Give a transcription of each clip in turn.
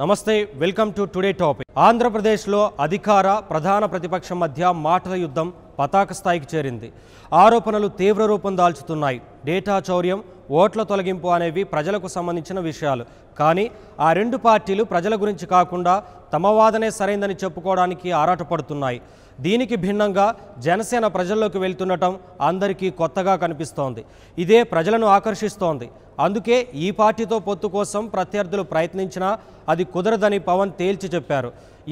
నమస్తే welcome to today topic. ఆంధ్రప్రదేశ్లో అధికార ప్రధాన ప్రతిపక్షం మధ్య మాటల యుద్ధం పతాక స్థాయికి చేరింది. ఆరోపణలు తీవ్ర రూపం దాల్చుతున్నాయి. డేటా చౌర్యం, ఓట్ల తొలగింపు అనేవి ప్రజలకు సంబంధించిన విషయాలు. కానీ ఆ రెండు పార్టీలు ప్రజల గురించి కాకుండా తమ వాదనే సరైందని చెప్పుకోవడానికి ఆరాటపడుతున్నాయి. దీనికి భిన్నంగా జనసేన ప్రజల్లోకి వెళ్తుండటం అందరికీ కొత్తగా కనిపిస్తోంది. ఇదే ప్రజలను ఆకర్షిస్తోంది. అందుకే ఈ పార్టీతో పొత్తు కోసం ప్రత్యర్థులు ప్రయత్నించినా అది కుదరదని పవన్ తేల్చి చెప్పారు.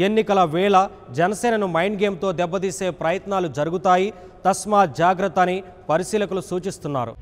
ఎన్నికల వేళ జనసేనను మైండ్ గేమ్తో దెబ్బతీసే ప్రయత్నాలు జరుగుతాయి, తస్మాత్ జాగ్రత్త అని పరిశీలకులు సూచిస్తున్నారు.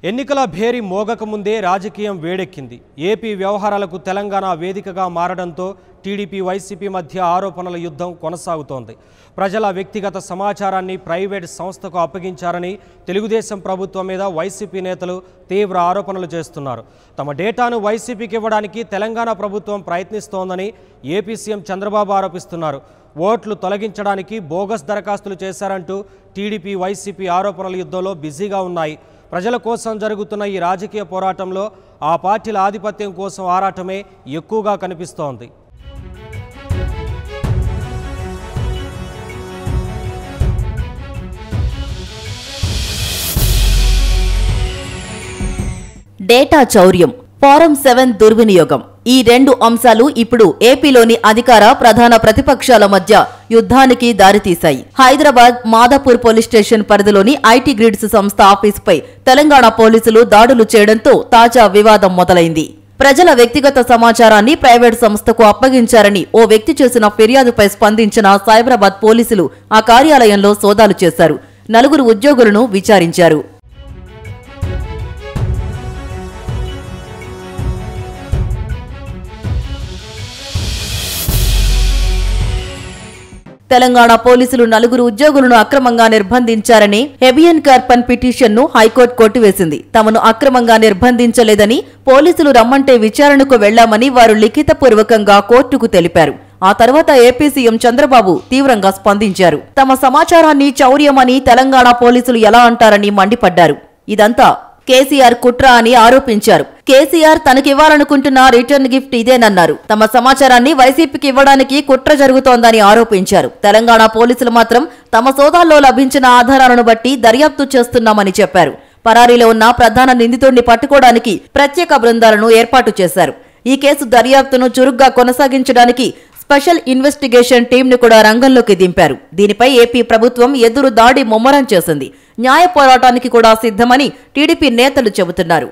ఎన్నికల భేరి మోగక ముందే రాజకీయం వేడెక్కింది. ఏపీ వ్యవహారాలకు తెలంగాణ వేదికగా మారడంతో టీడీపీ వైసీపీ మధ్య ఆరోపణల యుద్ధం కొనసాగుతోంది. ప్రజల వ్యక్తిగత సమాచారాన్ని ప్రైవేట్ సంస్థకు అప్పగించారని తెలుగుదేశం ప్రభుత్వం మీద వైసీపీ నేతలు తీవ్ర ఆరోపణలు చేస్తున్నారు. తమ డేటాను వైసీపీకి ఇవ్వడానికి తెలంగాణ ప్రభుత్వం ప్రయత్నిస్తోందని ఏపీ సీఎం చంద్రబాబు ఆరోపిస్తున్నారు. ఓట్లు తొలగించడానికి బోగస్ దరఖాస్తులు చేశారంటూ టీడీపీ వైసీపీ ఆరోపణల యుద్ధంలో బిజీగా ఉన్నాయి. ప్రజల కోసం జరుగుతున్న ఈ రాజకీయ పోరాటంలో ఆ పార్టీల ఆధిపత్యం కోసం ఆరాటమే ఎక్కువగా కనిపిస్తోంది. డేటా చౌర్యం, ఫారం 7 దుర్వినియోగం, ఈ రెండు అంశాలు ఇప్పుడు ఏపీలోని అధికార ప్రధాన ప్రతిపక్షాల మధ్య యుద్ధానికి దారితీశాయి. హైదరాబాద్ మాదాపూర్ పోలీస్ స్టేషన్ పరిధిలోని ఐటీ గ్రిడ్స్ సంస్థ ఆఫీసుపై తెలంగాణ పోలీసులు దాడులు చేయడంతో తాజా వివాదం మొదలైంది. ప్రజల వ్యక్తిగత సమాచారాన్ని ప్రైవేట్ సంస్థకు అప్పగించారని ఓ వ్యక్తి చేసిన ఫిర్యాదుపై స్పందించిన సైబరాబాద్ పోలీసులు ఆ కార్యాలయంలో సోదాలు చేశారు. 4 ఉద్యోగులను విచారించారు. తెలంగాణ పోలీసులు 4 ఉద్యోగులను అక్రమంగా నిర్బంధించారని హెబియన్ కార్పన్ పిటిషన్ను హైకోర్టు కొట్టివేసింది. తమను అక్రమంగా నిర్బంధించలేదని, పోలీసులు రమ్మంటే విచారణకు వెళ్లామని వారు లిఖితపూర్వకంగా కోర్టుకు తెలిపారు. ఆ తర్వాత ఏపీ సీఎం చంద్రబాబు తీవ్రంగా స్పందించారు. తమ సమాచారాన్ని చౌర్యమని తెలంగాణ పోలీసులు ఎలా అంటారని మండిపడ్డారు. ఇదంతా కేసీఆర్ కుట్ర అని ఆరోపించారు. కేసీఆర్ తనకివ్వాలనుకుంటున్న రిటర్న్ గిఫ్ట్ ఇదేనన్నారు. తమ సమాచారాన్ని వైసీపీకి ఇవ్వడానికి కుట్ర జరుగుతోందని ఆరోపించారు. తెలంగాణ పోలీసులు మాత్రం తమ సోదాల్లో లభించిన ఆధారాలను బట్టి దర్యాప్తు చేస్తున్నామని చెప్పారు. పరారీలో ఉన్న ప్రధాన నిందితుడిని పట్టుకోవడానికి ప్రత్యేక బృందాలను ఏర్పాటు చేశారు. ఈ కేసు దర్యాప్తును చురుగ్గా కొనసాగించడానికి స్పెషల్ ఇన్వెస్టిగేషన్ టీంను కూడా రంగంలోకి దింపారు. దీనిపై ఏపీ ప్రభుత్వం ఎదురు దాడి ముమ్మరం చేసింది. న్యాయ పోరాటానికి కూడా సిద్ధమని టీడీపీ నేతలు చెబుతున్నారు.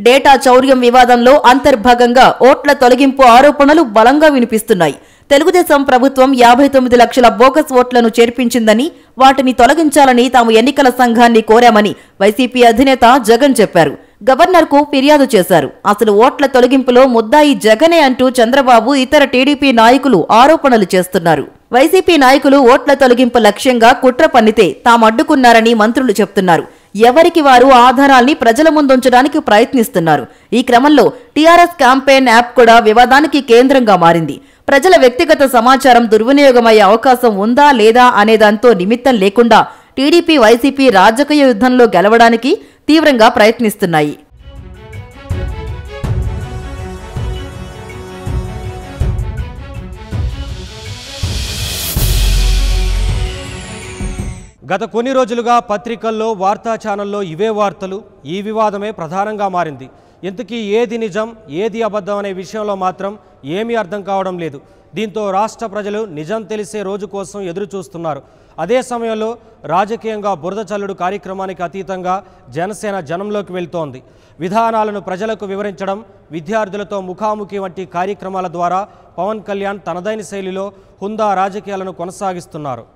డేటా చౌర్యం వివాదంలో అంతర్భాగంగా ఓట్ల తొలగింపు ఆరోపణలు బలంగా వినిపిస్తున్నాయి. తెలుగుదేశం ప్రభుత్వం 59 లక్షల బోగస్ ఓట్లను చేర్పించిందని, వాటిని తొలగించాలని తాము ఎన్నికల సంఘాన్ని కోరామని వైసీపీ అధినేత జగన్ చెప్పారు. గవర్నర్కు ఫిర్యాదు చేశారు. అసలు ఓట్ల తొలగింపులో ముద్దాయి జగనే అంటూ చంద్రబాబు, ఇతర టీడీపీ నాయకులు ఆరోపణలు చేస్తున్నారు. వైసీపీ నాయకులు ఓట్ల తొలగింపు లక్ష్యంగా కుట్ర పన్నితే తామడ్డుకున్నారని మంత్రులు చెప్తున్నారు. ఎవరికి వారు ఆధారాల్ని ప్రజల ముందుంచడానికి ప్రయత్నిస్తున్నారు. ఈ క్రమంలో టీఆర్ఎస్ క్యాంపెయిన్ యాప్ కూడా వివాదానికి కేంద్రంగా మారింది. ప్రజల వ్యక్తిగత సమాచారం దుర్వినియోగమయ్యే అవకాశం ఉందా లేదా అనేదాంతో నిమిత్తం లేకుండా టీడీపీ వైసీపీ రాజకీయ యుద్ధంలో గెలవడానికి తీవ్రంగా ప్రయత్నిస్తున్నాయి. గత కొన్ని రోజులుగా పత్రికల్లో, వార్తా ఛానల్లో ఇవే వార్తలు. ఈ వివాదమే ప్రధానంగా మారింది. ఇంతకీ ఏది నిజం, ఏది అబద్ధం అనే విషయంలో మాత్రం ఏమీ అర్థం కావడం లేదు. దీంతో రాష్ట్ర ప్రజలు నిజం తెలిసే రోజు కోసం ఎదురు చూస్తున్నారు. అదే సమయంలో రాజకీయంగా బురద చల్లుడు కార్యక్రమానికి అతీతంగా జనసేన జనంలోకి వెళ్తోంది. విధానాలను ప్రజలకు వివరించడం, విద్యార్థులతో ముఖాముఖి వంటి కార్యక్రమాల ద్వారా పవన్ కళ్యాణ్ తనదైన శైలిలో హుందా రాజకీయాలను కొనసాగిస్తున్నారు.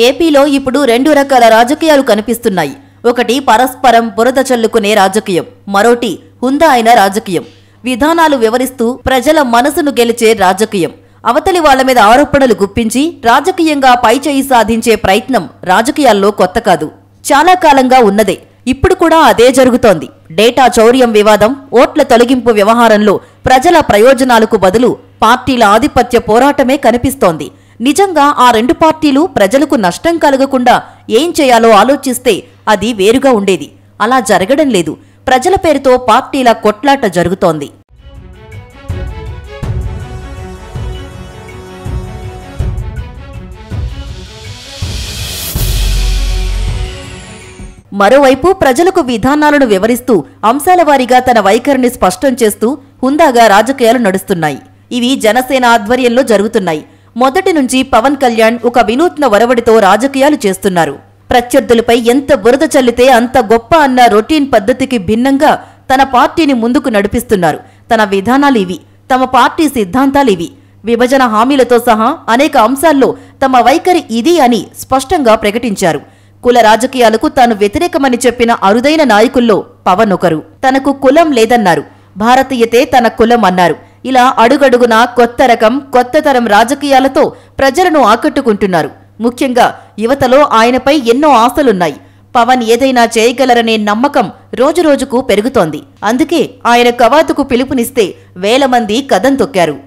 ఏపీలో ఇప్పుడు 2 రకాల రాజకీయాలు కనిపిస్తున్నాయి. ఒకటి పరస్పరం బురద చల్లుకునే రాజకీయం, మరోటి హుందా అయిన రాజకీయం. విధానాలు వివరిస్తూ ప్రజల మనసును గెలిచే రాజకీయం. అవతలి వాళ్ల మీద ఆరోపణలు గుప్పించి రాజకీయంగా పైచేయి సాధించే ప్రయత్నం రాజకీయాల్లో కొత్త కాదు, చాలా కాలంగా ఉన్నదే. ఇప్పుడు కూడా అదే జరుగుతోంది. డేటా చౌర్యం వివాదం, ఓట్ల తొలగింపు వ్యవహారంలో ప్రజల ప్రయోజనాలకు బదులు పార్టీల ఆధిపత్య పోరాటమే కనిపిస్తోంది. నిజంగా ఆ రెండు పార్టీలు ప్రజలకు నష్టం కలగకుండా ఏం చేయాలో ఆలోచిస్తే అది వేరుగా ఉండేది. అలా జరగడం లేదు. ప్రజల పేరుతో పార్టీల కొట్లాట జరుగుతోంది. మరోవైపు ప్రజలకు విధానాలను వివరిస్తూ అంశాల వారీగా తన వైఖరిని స్పష్టం చేస్తూ హుందాగా రాజకీయాలు నడుస్తున్నాయి. ఇవి జనసేన ఆధ్వర్యంలో జరుగుతున్నాయి. మొదటి నుంచి పవన్ కళ్యాణ్ ఒక వినూత్న ఒరవడితో రాజకీయాలు చేస్తున్నారు. ప్రత్యర్థులపై ఎంత బురద చల్లితే అంత గొప్ప అన్న రొటీన్ పద్ధతికి భిన్నంగా తన పార్టీని ముందుకు నడిపిస్తున్నారు. తన విధానాలు ఇవి, తమ పార్టీ సిద్ధాంతాలు ఇవి. విభజన హామీలతో సహా అనేక అంశాల్లో తమ వైఖరి ఇది అని స్పష్టంగా ప్రకటించారు. కుల రాజకీయాలకు తాను వ్యతిరేకమని చెప్పిన అరుదైన నాయకుల్లో పవన్ ఒకరు. తనకు కులం లేదన్నారు, భారతీయతే తన కులం అన్నారు. ఇలా అడుగడుగునా కొత్త రకం, కొత్త తరం రాజకీయాలతో ప్రజలను ఆకట్టుకుంటున్నారు. ముఖ్యంగా యువతలో ఆయనపై ఎన్నో ఆశలున్నాయి. పవన్ ఏదైనా చేయగలరనే నమ్మకం రోజురోజుకు పెరుగుతోంది. అందుకే ఆయన కవాతుకు పిలుపునిస్తే వేల మంది కదం తొక్కారు.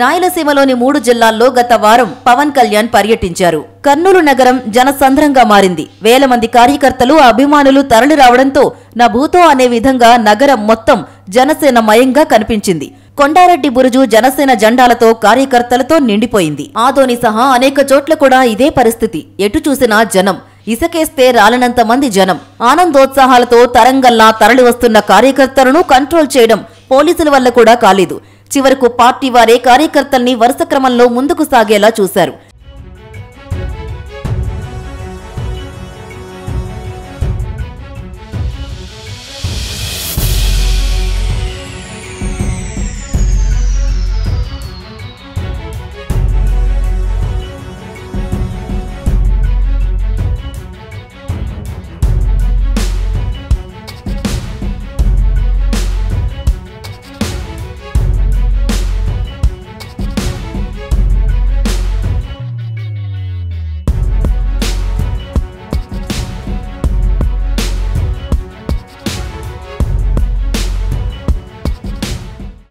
రాయలసీమలోని 3 జిల్లాల్లో గత వారం పవన్ కళ్యాణ్ పర్యటించారు. కర్నూలు నగరం జనసంద్రంగా మారింది. వేల మంది కార్యకర్తలు, అభిమానులు తరలి రావడంతో నా భూతో అనే విధంగా నగరం మొత్తం జనసేన మయంగా కనిపించింది. కొండారెడ్డి బురుజు జనసేన జెండాలతో, కార్యకర్తలతో నిండిపోయింది. ఆదోని సహా అనేక చోట్ల కూడా ఇదే పరిస్థితి. ఎటు చూసినా జనం. ఇసకేస్తే రాలనంత మంది జనం. ఆనందోత్సాహాలతో తరంగల్లా తరలివస్తున్న కార్యకర్తలను కంట్రోల్ చేయడం పోలీసుల వల్ల కూడా కాలేదు. చివరకు పార్టీ వారే కార్యకర్తల్ని వరుస క్రమంలో ముందుకు సాగేలా చూశారు.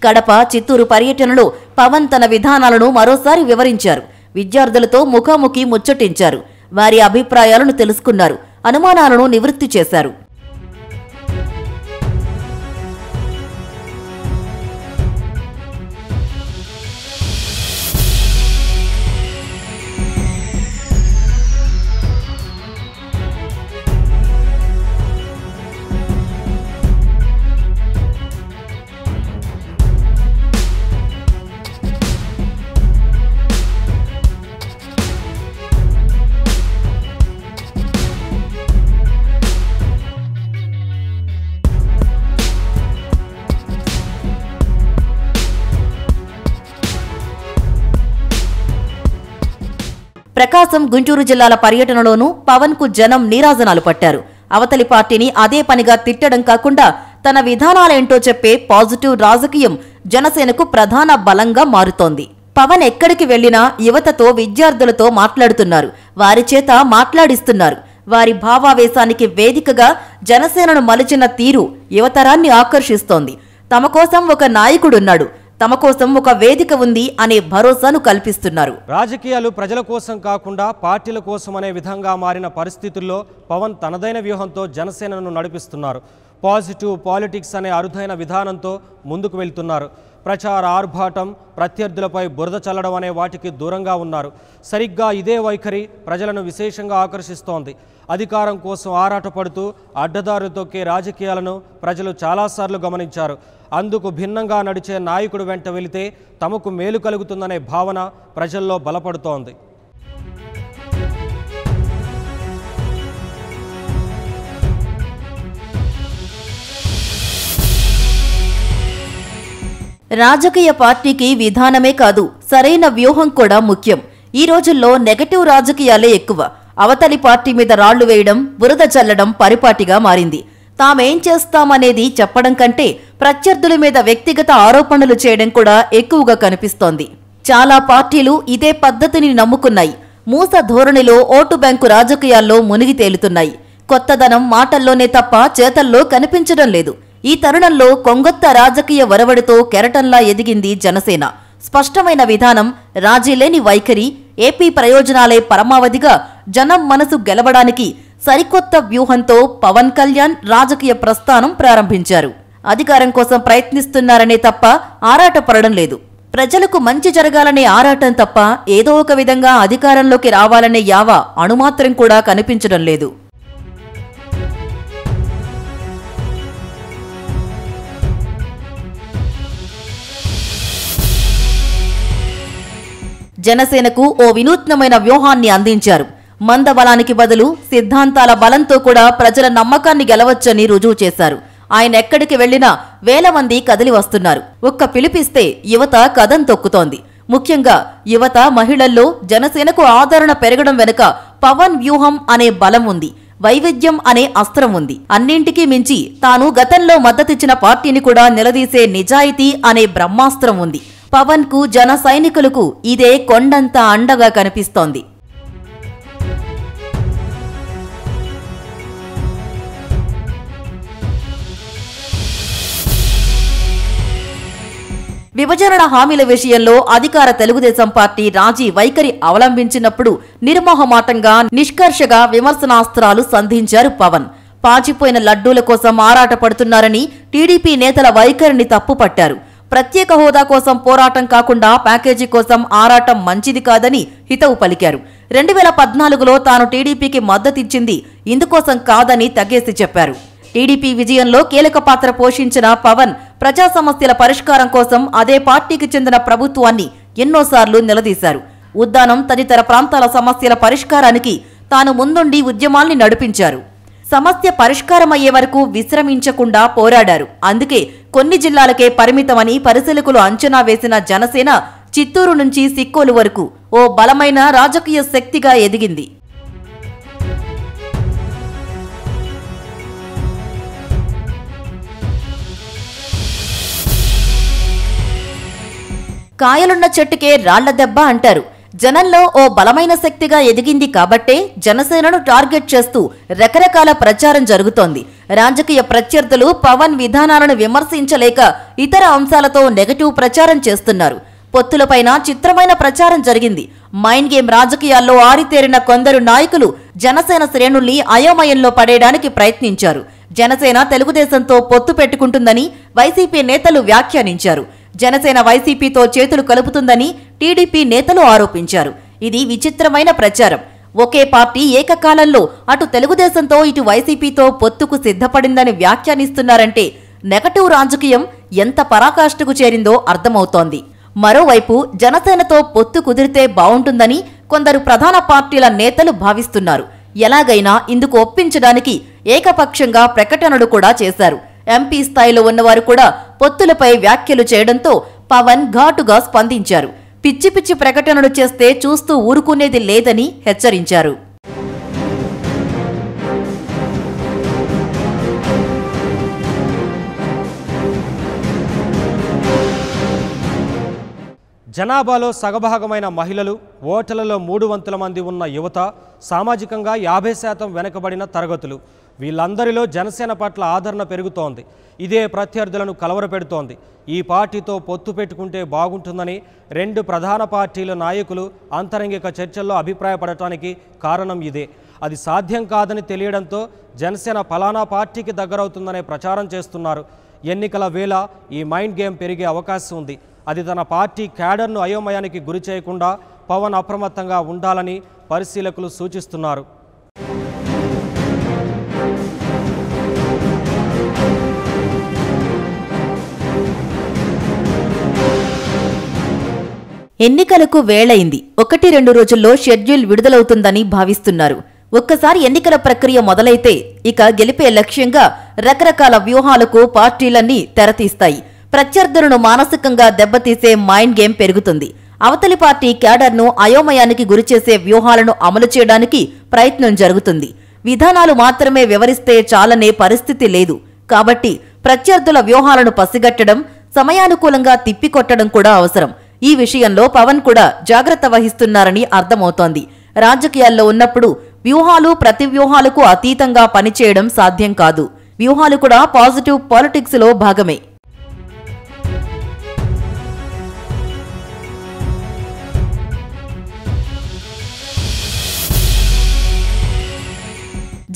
కడప, చిత్తూరు పర్యటనలో పవన్ తన విధానాలను మరోసారి వివరించారు. విద్యార్థులతో ముఖాముఖి ముచ్చటించారు. వారి అభిప్రాయాలను తెలుసుకున్నారు. అనుమానాలను నివృత్తి చేశారు. ప్రకాశం, గుంటూరు జిల్లాల పర్యటనలోనూ పవన్ కు జనం నీరాజనాలు పట్టారు. అవతలి పార్టీని అదే పనిగా తిట్టడం కాకుండా తన విధానాలేంటో చెప్పే పాజిటివ్ రాజకీయం జనసేనకు ప్రధాన బలంగా మారుతోంది. పవన్ ఎక్కడికి వెళ్లినా యువతతో, విద్యార్థులతో మాట్లాడుతున్నారు. వారి చేత మాట్లాడిస్తున్నారు. వారి భావావేశానికి వేదికగా జనసేనను మలిచిన తీరు యువతరాన్ని ఆకర్షిస్తోంది. తమ కోసం ఒక నాయకుడున్నాడు, తమ కోసం ఒక వేదిక ఉంది అనే భరోసాను కల్పిస్తున్నారు. రాజకీయాలు ప్రజల కోసం కాకుండా పార్టీల కోసం అనే విధంగా మారిన పరిస్థితుల్లో పవన్ తనదైన వ్యూహంతో జనసేనను నడిపిస్తున్నారు. పాజిటివ్ పాలిటిక్స్ అనే అరుదైన విధానంతో ముందుకు వెళ్తున్నారు. ప్రచార ఆర్భాటం, ప్రత్యర్థులపై బురద చల్లడం అనే వాటికి దూరంగా ఉన్నారు. సరిగ్గా ఇదే వైఖరి ప్రజలను విశేషంగా ఆకర్షిస్తోంది. అధికారం కోసం ఆరాటపడుతూ అడ్డదారులు తొక్కే రాజకీయాలను ప్రజలు చాలాసార్లు గమనించారు. అందుకు భిన్నంగా నడిచే నాయకుడు వెంట వెళితే తమకు మేలు కలుగుతుందనే భావన ప్రజల్లో బలపడుతోంది. రాజకీయ పార్టీకి విధానమే కాదు, సరైన వ్యూహం కూడా ముఖ్యం. ఈ రోజుల్లో నెగటివ్ రాజకీయాలే ఎక్కువ. అవతలి పార్టీ మీద రాళ్లు వేయడం, బురద చల్లడం పరిపాటిగా మారింది. తామేం చేస్తామనేది చెప్పడం కంటే ప్రత్యర్థుల మీద వ్యక్తిగత ఆరోపణలు చేయడం కూడా ఎక్కువగా కనిపిస్తోంది. చాలా పార్టీలు ఇదే పద్ధతిని నమ్ముకున్నాయి. మూస ధోరణిలో ఓటు బ్యాంకు రాజకీయాల్లో మునిగి తేలుతున్నాయి. కొత్తదనం మాటల్లోనే తప్ప చేతల్లో కనిపించడం లేదు. ఈ తరుణంలో కొంగొత్త రాజకీయ వరవడితో కెరటంలా ఎదిగింది జనసేన. స్పష్టమైన విధానం, రాజీలేని వైఖరి, ఏపీ ప్రయోజనాలే పరమావధిగా జనం మనసు గెలవడానికి సరికొత్త వ్యూహంతో పవన్ కళ్యాణ్ రాజకీయ ప్రస్థానం ప్రారంభించారు. అధికారం కోసం ప్రయత్నిస్తున్నారనే తప్ప ఆరాటపడడం లేదు. ప్రజలకు మంచి జరగాలనే ఆరాటం తప్ప ఏదో ఒక విధంగా అధికారంలోకి రావాలనే యావ అణుమాత్రం కూడా కనిపించడం లేదు. జనసేనకు ఓ వినూత్నమైన వ్యూహాన్ని అందించారు. మందబలానికి బదులు సిద్ధాంతాల బలంతో కూడా ప్రజల నమ్మకాన్ని గెలవచ్చని రుజువు చేశారు. ఆయన ఎక్కడికి వెళ్లినా వేల మంది కదిలి వస్తున్నారు. ఒక్క పిలిపిస్తే యువత కదం తొక్కుతోంది. ముఖ్యంగా యువత, మహిళల్లో జనసేనకు ఆదరణ పెరగడం వెనుక పవన్ వ్యూహం అనే బలం ఉంది, వైవిధ్యం అనే అస్త్రం ఉంది. అన్నింటికీ మించి తాను గతంలో మద్దతిచ్చిన పార్టీని కూడా నిలదీసే నిజాయితీ అనే బ్రహ్మాస్త్రం ఉంది. పవన్ కు జన సైనికులకు ఇదే కొండంత అండగా కనిపిస్తోంది. విభజన హామీల విషయంలో అధికార తెలుగుదేశం పార్టీ రాజీ వైఖరి అవలంబించినప్పుడు నిర్మోహమాటంగా, నిష్కర్షగా విమర్శనాస్త్రాలు సంధించారు పవన్. పాచిపోయిన లడ్డూల కోసం ఆరాటపడుతున్నారని టీడీపీ నేతల వైఖరిని తప్పుపట్టారు. ప్రత్యేక హోదా కోసం పోరాటం కాకుండా ప్యాకేజీ కోసం ఆరాటం మంచిది కాదని హితవు పలికారు. 2014లో తాను టీడీపీకి మద్దతిచ్చింది ఇందుకోసం కాదని తగ్గేసి చెప్పారు. టీడీపీ విజయంలో కీలక పాత్ర పోషించిన పవన్ ప్రజా సమస్యల పరిష్కారం కోసం అదే పార్టీకి చెందిన ప్రభుత్వాన్ని ఎన్నోసార్లు నిలదీశారు. ఉద్దానం తదితర ప్రాంతాల సమస్యల పరిష్కారానికి తాను ముందుండి ఉద్యమాల్ని నడిపించారు. సమస్య పరిష్కారమయ్యే వరకు విశ్రమించకుండా పోరాడారు. అందుకే కొన్ని జిల్లాలకే పరిమితమని పరిశీలకులు అంచనా వేసిన జనసేన చిత్తూరు నుంచి సిక్కోలు వరకు ఓ బలమైన రాజకీయ శక్తిగా ఎదిగింది. కాయలున్న చెట్టుకే రాళ్ల దెబ్బ అంటారు. జనంలో ఓ బలమైన శక్తిగా ఎదిగింది కాబట్టే జనసేనను టార్గెట్ చేస్తూ రకరకాల ప్రచారం జరుగుతోంది. రాజకీయ ప్రత్యర్థులు పవన్ విధానాలను విమర్శించలేక ఇతర అంశాలతో నెగటివ్ ప్రచారం చేస్తున్నారు. పొత్తులపైన చిత్రమైన ప్రచారం జరిగింది. మైండ్ గేమ్ రాజకీయాల్లో ఆరితేరిన కొందరు నాయకులు జనసేన శ్రేణుల్ని అయోమయంలో పడేయడానికి ప్రయత్నించారు. జనసేన తెలుగుదేశంతో పొత్తు పెట్టుకుంటుందని వైసీపీ నేతలు వ్యాఖ్యానించారు. జనసేన వైసీపీతో చేతులు కలుపుతుందని టీడీపీ నేతలు ఆరోపించారు. ఇది విచిత్రమైన ప్రచారం. ఒకే పార్టీ ఏకకాలంలో అటు తెలుగుదేశంతో ఇటు వైసీపీతో పొత్తుకు సిద్ధపడిందని వ్యాఖ్యానిస్తున్నారంటే నెగటివ్ రాజకీయం ఎంత పరాకాష్ఠకు చేరిందో అర్థమవుతోంది. మరోవైపు జనసేనతో పొత్తు కుదిరితే బావుంటుందని కొందరు ప్రధాన పార్టీల నేతలు భావిస్తున్నారు. ఎలాగైనా ఇందుకు ఒప్పించడానికి ఏకపక్షంగా ప్రకటనలు కూడా చేశారు. ఎంపీ స్థాయిలో ఉన్నవారు కూడా పొత్తులపై వ్యాఖ్యలు చేయడంతో పవన్ ఘాటుగా స్పందించారు. పిచ్చి పిచ్చి ప్రకటనలు చేస్తే చూస్తూ ఊరుకునేది లేదని హెచ్చరించారు. జనాభాలో సగభాగమైన మహిళలు, ఓటర్లలో 3/4 మంది ఉన్న యువత, సామాజికంగా 50% వెనుకబడిన తరగతులు, వీళ్ళందరిలో జనసేన పట్ల ఆదరణ పెరుగుతోంది. ఇదే ప్రత్యర్థులను కలవరపెడుతోంది. ఈ పార్టీతో పొత్తు పెట్టుకుంటే బాగుంటుందని 2 ప్రధాన పార్టీల నాయకులు అంతరంగిక చర్చల్లో అభిప్రాయపడటానికి కారణం ఇదే. అది సాధ్యం కాదని తెలియడంతో జనసేన ఫలానా పార్టీకి దగ్గరవుతుందనే ప్రచారం చేస్తున్నారు. ఎన్నికల వేళ ఈ మైండ్ గేమ్ పెరిగే అవకాశం ఉంది. అది తన పార్టీ క్యాడర్ను అయోమయానికి గురి చేయకుండా పవన్ అప్రమత్తంగా ఉండాలని పరిశీలకులు సూచిస్తున్నారు. ఎన్నికలకు వేళైంది. 1-2 రోజుల్లో షెడ్యూల్ విడుదలవుతుందని భావిస్తున్నారు. ఒక్కసారి ఎన్నికల ప్రక్రియ మొదలైతే ఇక గెలిపే లక్ష్యంగా రకరకాల వ్యూహాలకు పార్టీలన్నీ తెరతీస్తాయి. ప్రత్యర్థులను మానసికంగా దెబ్బతీసే మైండ్ గేమ్ పెరుగుతుంది. అవతలి పార్టీ క్యాడర్ను అయోమయానికి గురిచేసే వ్యూహాలను అమలు చేయడానికి ప్రయత్నం జరుగుతుంది. విధానాలు మాత్రమే వివరిస్తే చాలనే పరిస్థితి లేదు. కాబట్టి ప్రత్యర్థుల వ్యూహాలను పసిగట్టడం, సమయానుకూలంగా తిప్పికొట్టడం కూడా అవసరం. ఈ విషయంలో పవన్ కూడా జాగ్రత్త వహిస్తున్నారని అర్థమవుతోంది. రాజకీయాల్లో ఉన్నప్పుడు వ్యూహాలు ప్రతివ్యూహాలకు అతీతంగా పనిచేయడం సాధ్యం కాదు. వ్యూహాలు కూడా పాజిటివ్ పాలిటిక్స్ లో భాగమే.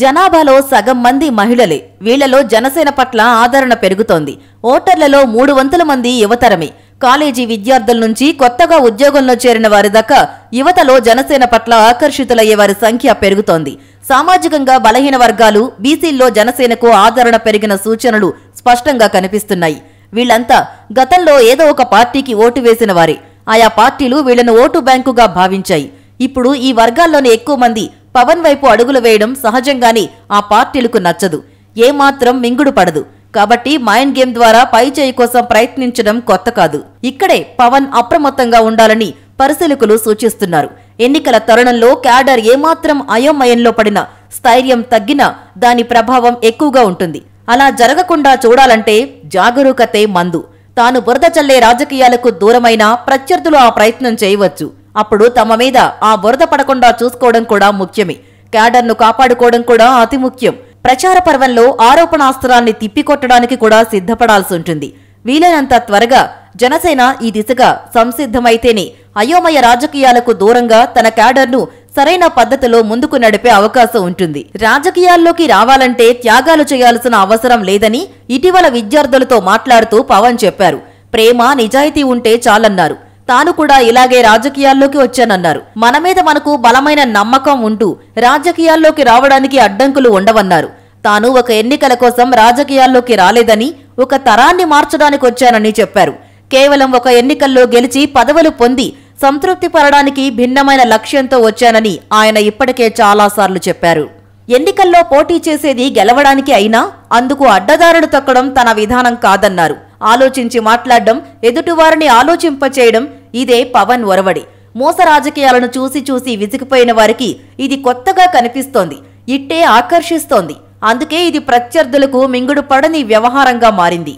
జనాభాలో సగం మంది మహిళలే. వీళ్లలో జనసేన పట్ల ఆదరణ పెరుగుతోంది. ఓటర్లలో 3/4 మంది యువతరమే. కాలేజీ విద్యార్థుల నుంచి కొత్తగా ఉద్యోగంలో చేరిన వారి దాకా యువతలో జనసేన పట్ల ఆకర్షితులయ్యే వారి సంఖ్య పెరుగుతోంది. సామాజికంగా బలహీన వర్గాలు, బీసీల్లో జనసేనకు ఆదరణ పెరిగిన సూచనలు స్పష్టంగా కనిపిస్తున్నాయి. వీళ్లంతా గతంలో ఏదో ఒక పార్టీకి ఓటు వేసిన వారే. ఆయా పార్టీలు వీళ్లను ఓటు బ్యాంకుగా భావించాయి. ఇప్పుడు ఈ వర్గాల్లోని ఎక్కువ మంది పవన్ వైపు అడుగులు వేయడం సహజంగానే ఆ పార్టీలకు నచ్చదు. ఏమాత్రం మింగుడు పడదు. కాబట్టి మైండ్ గేమ్ ద్వారా పైచేయి కోసం ప్రయత్నించడం కొత్త కాదు. ఇక్కడే పవన్ అప్రమత్తంగా ఉండాలని పరిశీలకులు సూచిస్తున్నారు. ఎన్నికల తరుణంలో క్యాడర్ ఏమాత్రం అయోమయంలో పడినా, స్థైర్యం తగ్గినా దాని ప్రభావం ఎక్కువగా ఉంటుంది. అలా జరగకుండా చూడాలంటే జాగరూకతే మందు. తాను బురద చల్లే రాజకీయాలకు దూరమైనా ప్రత్యర్థులు ఆ ప్రయత్నం చేయవచ్చు. అప్పుడు తమ మీద ఆ బురద పడకుండా చూసుకోవడం కూడా ముఖ్యమే. క్యాడర్ను కాపాడుకోవడం కూడా అతి ముఖ్యం. ప్రచార పర్వంలో ఆరోపణాస్త్రాల్ని తిప్పికొట్టడానికి కూడా సిద్ధపడాల్సి ఉంటుంది. వీలైనంత త్వరగా జనసేన ఈ దిశగా సంసిద్ధమైతేనే అయోమయ రాజకీయాలకు దూరంగా తన క్యాడర్ను సరైన పద్ధతిలో ముందుకు నడిపే అవకాశం ఉంటుంది. రాజకీయాల్లోకి రావాలంటే త్యాగాలు చేయాల్సిన అవసరం లేదని ఇటీవల విద్యార్థులతో మాట్లాడుతూ పవన్ చెప్పారు. ప్రేమ, నిజాయితీ ఉంటే చాలన్నారు. తాను కూడా ఇలాగే రాజకీయాల్లోకి వచ్చానన్నారు. మన మీద మనకు బలమైన నమ్మకం ఉంటూ రాజకీయాల్లోకి రావడానికి అడ్డంకులు ఉండవన్నారు. తాను ఒక ఎన్నికల కోసం రాజకీయాల్లోకి రాలేదని, ఒక తరాన్ని మార్చడానికి వచ్చానని చెప్పారు. కేవలం ఒక ఎన్నికల్లో గెలిచి పదవులు పొంది సంతృప్తి పడడానికి భిన్నమైన లక్ష్యంతో వచ్చానని ఆయన ఇప్పటికే చాలాసార్లు చెప్పారు. ఎన్నికల్లో పోటీ చేసేది గెలవడానికి అయినా అందుకు అడ్డదారులు తొక్కడం తన విధానం కాదన్నారు. ఆలోచించి మాట్లాడడం, ఎదుటివారిని ఆలోచింపచేయడం ఇదే పవన్ ఒరవడి. మోస రాజకీయాలను చూసి చూసి విసిగిపోయిన వారికి ఇది కొత్తగా కనిపిస్తోంది. ఇట్టే ఆకర్షిస్తోంది. అందుకే ఇది ప్రత్యర్థులకు మింగుడు పడని వ్యవహారంగా మారింది.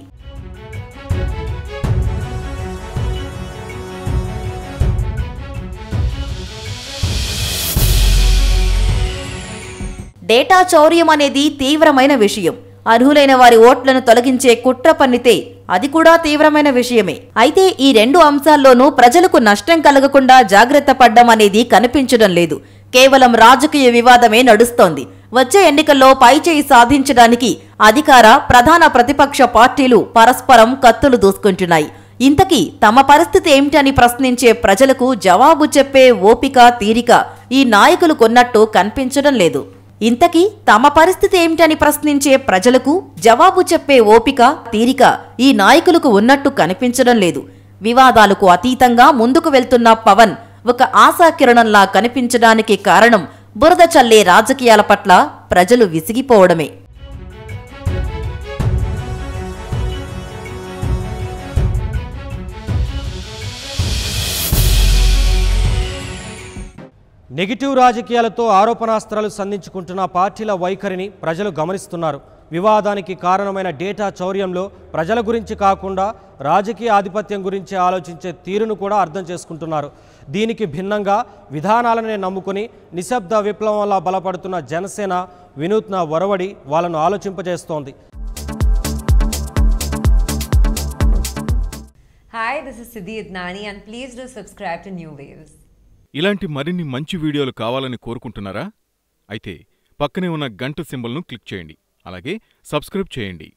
డేటా చౌర్యం అనేది తీవ్రమైన విషయం. అర్హులైన వారి ఓట్లను తొలగించే కుట్ర పన్నితే అది కూడా తీవ్రమైన విషయమే. అయితే ఈ 2 అంశాల్లోనూ ప్రజలకు నష్టం కలగకుండా జాగ్రత్త పడ్డం అనేది కనిపించడం లేదు. కేవలం రాజకీయ వివాదమే నడుస్తోంది. వచ్చే ఎన్నికల్లో పైచేయి సాధించడానికి అధికార, ప్రధాన ప్రతిపక్ష పార్టీలు పరస్పరం కత్తులు దూసుకుంటున్నాయి. ఇంతకీ తమ పరిస్థితి ఏమిటని ప్రశ్నించే ప్రజలకు జవాబు చెప్పే ఓపిక, తీరిక ఈ నాయకులకున్నట్టు కనిపించడం లేదు. ఇంతకీ తమ పరిస్థితి ఏమిటని ప్రశ్నించే ప్రజలకు జవాబు చెప్పే ఓపిక, తీరిక ఈ నాయకులకు ఉన్నట్టు కనిపించడం లేదు. వివాదాలకు అతీతంగా ముందుకు వెళ్తున్న పవన్ ఒక ఆశాకిరణంలా కనిపించడానికి కారణం బురద చల్లే రాజకీయాల పట్ల ప్రజలు విసిగిపోవడమే. నెగిటివ్ రాజకీయాలతో ఆరోపణాస్త్రాలు సంధించుకుంటున్న పార్టీల వైఖరిని ప్రజలు గమనిస్తున్నారు. వివాదానికి కారణమైన డేటా చౌర్యంలో ప్రజల గురించి కాకుండా రాజకీయ ఆధిపత్యం గురించి ఆలోచించే తీరును కూడా అర్థం చేసుకుంటున్నారు. దీనికి భిన్నంగా విధానాలనే నమ్ముకుని నిశ్శబ్ద విప్లవంలా బలపడుతున్న జనసేన వినూత్న ఒరవడి వాళ్ళను ఆలోచింపజేస్తోంది. Hi, this is Siddhi Idnani and please do subscribe to New Waves. ఇలాంటి మరిన్ని మంచి వీడియోలు కావాలని కోరుకుంటున్నారా? అయితే పక్కనే ఉన్న గంట సింబల్ను క్లిక్ చేయండి. అలాగే సబ్స్క్రైబ్ చేయండి.